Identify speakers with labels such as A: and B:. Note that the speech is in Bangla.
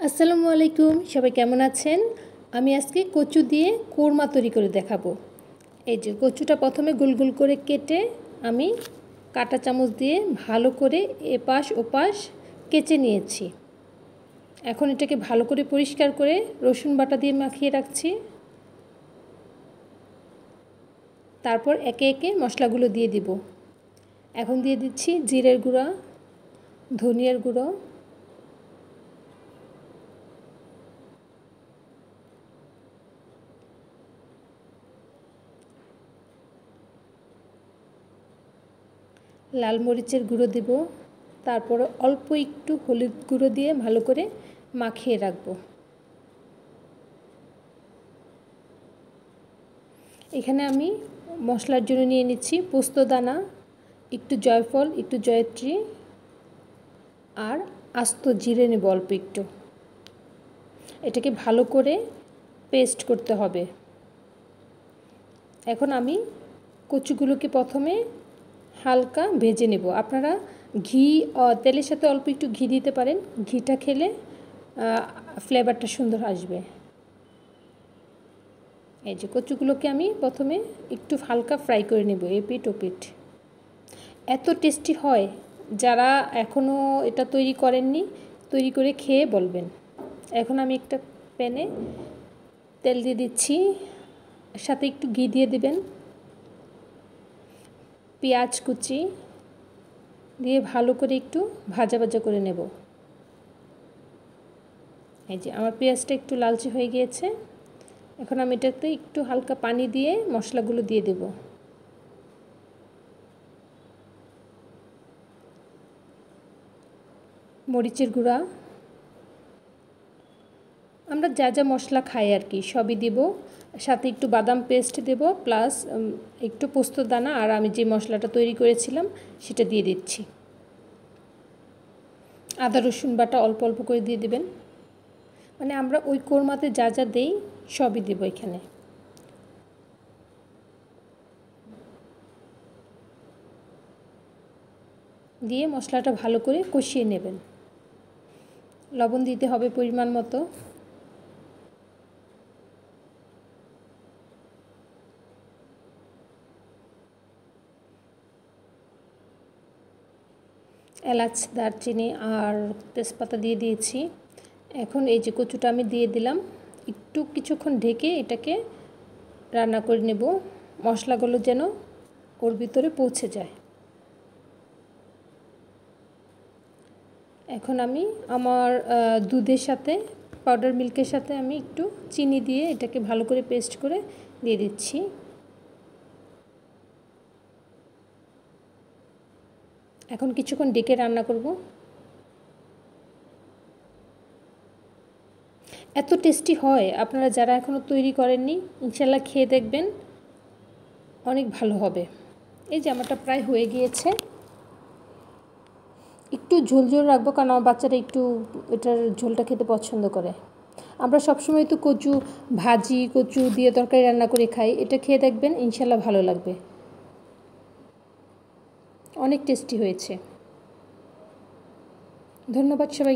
A: আসসালামু আলাইকুম, সবাই কেমন আছেন? আমি আজকে কচু দিয়ে কোরমা তৈরি করে দেখাবো। এই যে কচুটা প্রথমে গোল গোল করে কেটে আমি কাঁটা চামচ দিয়ে ভালো করে এপাশ ওপাশ কেচে নিয়েছি। এখন এটাকে ভালো করে পরিষ্কার করে রসুন বাটা দিয়ে মাখিয়ে রাখছি। তারপর একে একে মশলাগুলো দিয়ে দিব। এখন দিয়ে দিচ্ছি জিরের গুঁড়া, ধনিয়ার গুঁড়ো, লাল মরিচের গুঁড়ো দেব। তারপর অল্প একটু হলুদ গুঁড়ো দিয়ে ভালো করে মাখিয়ে রাখবো। এখানে আমি মশলার জন্য নিয়ে নিচ্ছি পোস্ত দানা, একটু জয়ফল, একটু জয়ত্রী আর আস্ত জিরে নেব অল্প একটু। এটাকে ভালো করে পেস্ট করতে হবে। এখন আমি কচুগুলোকে প্রথমে হালকা ভেজে নেব। আপনারা ঘি তেলের সাথে অল্প একটু ঘি দিতে পারেন, ঘিটা খেলে ফ্লেভারটা সুন্দর আসবে। এই যে কচুগুলোকে আমি প্রথমে একটু হালকা ফ্রাই করে নেব এপিঠ ওপিঠ। এত টেস্টি হয়, যারা এখনও এটা তৈরি করেননি তৈরি করে খেয়ে বলবেন। এখন আমি একটা প্যানে তেল দিয়ে দিচ্ছি, সাথে একটু ঘি দিয়ে দেবেন, পেঁয়াজ কুচি দিয়ে ভালো করে একটু ভাজা ভাজা করে নেব। এই যে আমার পেঁয়াজটা একটু লালচে হয়ে গিয়েছে। এখন আমি এটাতে একটু হালকা পানি দিয়ে মশলাগুলো দিয়ে দেব। মরিচের গুঁড়া, আমরা যা যা মশলা খাই আর কি সবই দেব। সাথে একটু বাদাম পেস্ট দেব, প্লাস একটু পোস্ত দানা, আর আমি যে মশলাটা তৈরি করেছিলাম সেটা দিয়ে দিচ্ছি। আদা রসুন বাটা অল্প অল্প করে দিয়ে দেবেন। মানে আমরা ওই কোরমাতে যা যা দেই সবই দেব এখানে। দিয়ে মশলাটা ভালো করে কষিয়ে নেবেন। লবণ দিতে হবে পরিমাণ মতো। এলাচ, দারচিনি আর তেজপাতা দিয়ে দিয়েছি। এখন এই যে কচুটা আমি দিয়ে দিলাম, একটু কিছুক্ষণ ঢেকে এটাকে রান্না করে নেব, মশলাগুলো যেন ওর ভিতরে পৌঁছে যায়। এখন আমি আমার দুধের সাথে, পাউডার মিল্কের সাথে আমি একটু চিনি দিয়ে এটাকে ভালো করে পেস্ট করে দিয়ে দিচ্ছি। এখন কিছুক্ষণ ডেকে রান্না করব। এত টেস্টি হয়, আপনারা যারা এখনও তৈরি করেননি ইনশাল্লাহ খেয়ে দেখবেন, অনেক ভালো হবে। এই যে আমারটা প্রায় হয়ে গিয়েছে। একটু ঝোল ঝোল রাখবো, কারণ আমার বাচ্চারা একটু এটার ঝোলটা খেতে পছন্দ করে। আমরা সবসময় তো কচু ভাজি, কচু দিয়ে তরকারি রান্না করে খাই। এটা খেয়ে দেখবেন ইনশাল্লাহ ভালো লাগবে, অনেক টেস্টি হয়েছে। ধন্যবাদ সবাই।